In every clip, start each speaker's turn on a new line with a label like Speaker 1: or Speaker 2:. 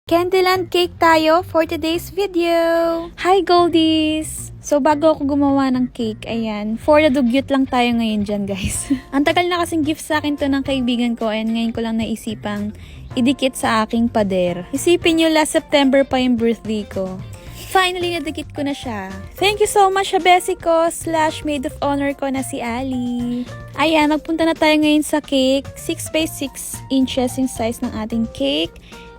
Speaker 1: Candyland cake tayo for today's video! Hi Goldies! So bago ako gumawa ng cake, ayan, for the dugyot lang tayo ngayon dyan guys. Ang tagal na kasing gift sa akin to ng kaibigan ko and ngayon ko lang naisipang idikit sa aking pader. Isipin nyo, last September pa yung birthday ko. Finally, nadikit ko na siya. Thank you so much sa Bessie ko / maid of honor ko na si Ali. Ayan, magpunta na tayo ngayon sa cake. 6 by 6 inches yung size ng ating cake.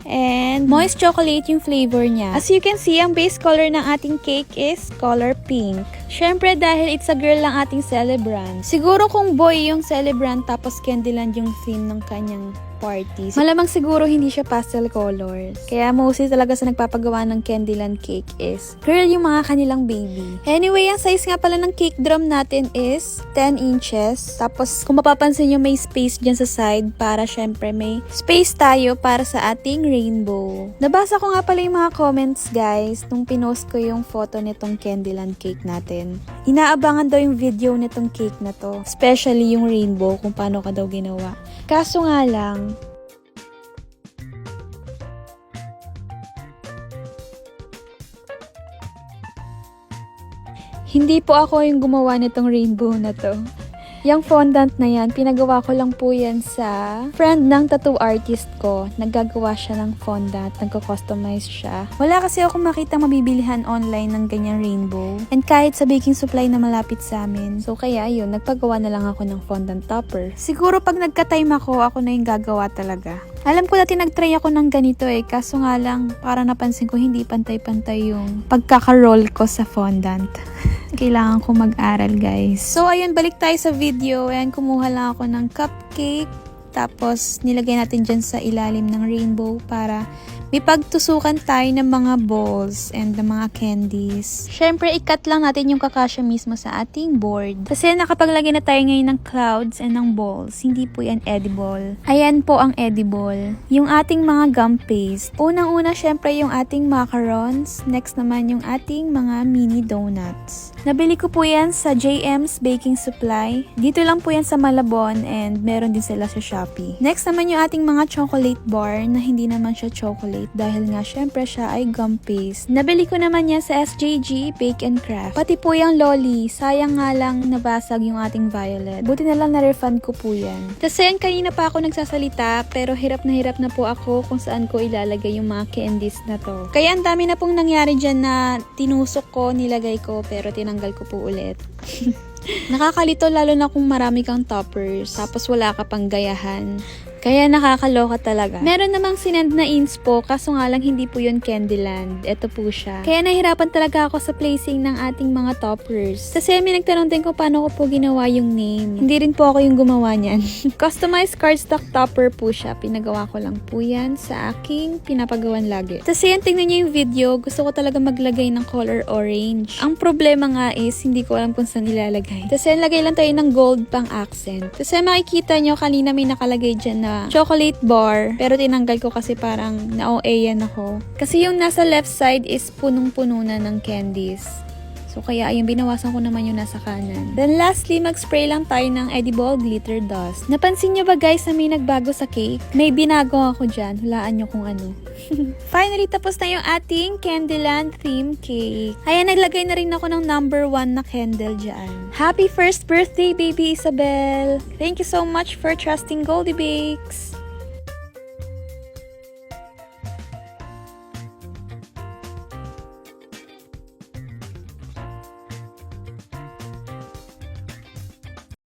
Speaker 1: And moist chocolate yung flavor niya. As you can see, ang base color ng ating cake is color pink. Syempre dahil it's a girl lang ating celebrant. Siguro kung boy yung celebrant tapos Candyland yung theme ng kanyang parties, malamang siguro hindi siya pastel colors. Kaya mostly talaga sa nagpapagawa ng Candyland cake is girl yung mga kanilang baby. Anyway, ang size nga pala ng cake drum natin is 10 inches. Tapos kung mapapansin nyo, may space dyan sa side para syempre may space tayo para sa ating rainbow. Nabasa ko nga pala yung mga comments guys nung pinost ko yung photo nitong Candyland cake natin. Inaabangan daw yung video nitong cake na to. Especially yung rainbow kung paano ka daw ginawa. Kaso nga lang, hindi po ako yung gumawa nitong rainbow na to. Yung fondant na yan, pinagawa ko lang po yan sa friend ng tattoo artist ko. Naggagawa siya ng fondant, nagko-customize siya. Wala kasi ako makita mabibilihan online ng ganyang rainbow. And kahit sa baking supply na malapit sa amin. So kaya yun, nagpagawa na lang ako ng fondant topper. Siguro pag nagka-time ako na yung gagawa talaga. Alam ko dati nag-try ako ng ganito kaso nga lang para napansin ko hindi pantay-pantay yung pagkaka-roll ko sa fondant. Kailangan ko mag-aral guys. So ayun, balik tayo sa video. Ayan, kumuha lang ako ng cupcake. Tapos nilagay natin dyan sa ilalim ng rainbow para may pagtusukan tayo ng mga balls and ng mga candies. Syempre, i-cut lang natin yung kakasya mismo sa ating board. Kasi nakapaglagay na tayo ngayon ng clouds and ng balls. Hindi po yan edible. Ayan po ang edible. Yung ating mga gum paste. Unang-una, syempre, yung ating macarons. Next naman, yung ating mga mini donuts. Nabili ko po yan sa JM's Baking Supply. Dito lang po yan sa Malabon and meron din sila sa Shopee. Next naman yung ating mga chocolate bar na hindi naman siya chocolate dahil nga syempre siya ay gum paste. Nabili ko naman yan sa SJG Bake and Craft. Pati po yung lolly, sayang nga lang nabasag yung ating violet. Buti na lang na-refund ko po yan. Kasi yan, kanina pa ako nagsasalita pero hirap na po ako kung saan ko ilalagay yung mga candies na to. Kaya ang dami na pong nangyari dyan na tinusok ko, nilagay ko pero tinanggal ko po ulit. Nakakalito lalo na kung marami kang toppers tapos wala ka pang gayahan. Kaya nakakaloka talaga. Meron namang sinend na inspo, kaso nga lang hindi po yun Candyland. Ito po siya. Kaya nahirapan talaga ako sa placing ng ating mga toppers. Kasi may nagtanong din ko paano ko po ginawa yung name. Hindi rin po ako yung gumawa niyan. Customized cardstock topper po siya. Pinagawa ko lang po yan sa aking pinapagawan lagi. Kasi yan, tingnan niyo yung video. Gusto ko talaga maglagay ng color orange. Ang problema nga is, hindi ko alam kung saan ilalagay. Kasi lagay lang tayo ng gold pang accent. Kasi makikita nyo, kanina may nakalagay dyan na chocolate bar, pero tinanggal ko kasi parang na-OA-yan ako. Kasi yung nasa left side is punong-puno na ng candies. So kaya ayun, binawasan ko naman yung nasa kanan. Then lastly, mag-spray lang tayo ng edible glitter dust. Napansin nyo ba guys na may nagbago sa cake? May binago ako dyan. Hulaan nyo kung ano. Finally, tapos na yung ating Candyland theme cake. Ayan, naglagay na rin ako ng number 1 na candle dyan. Happy first birthday, baby Isabel! Thank you so much for trusting Goldie Bakes!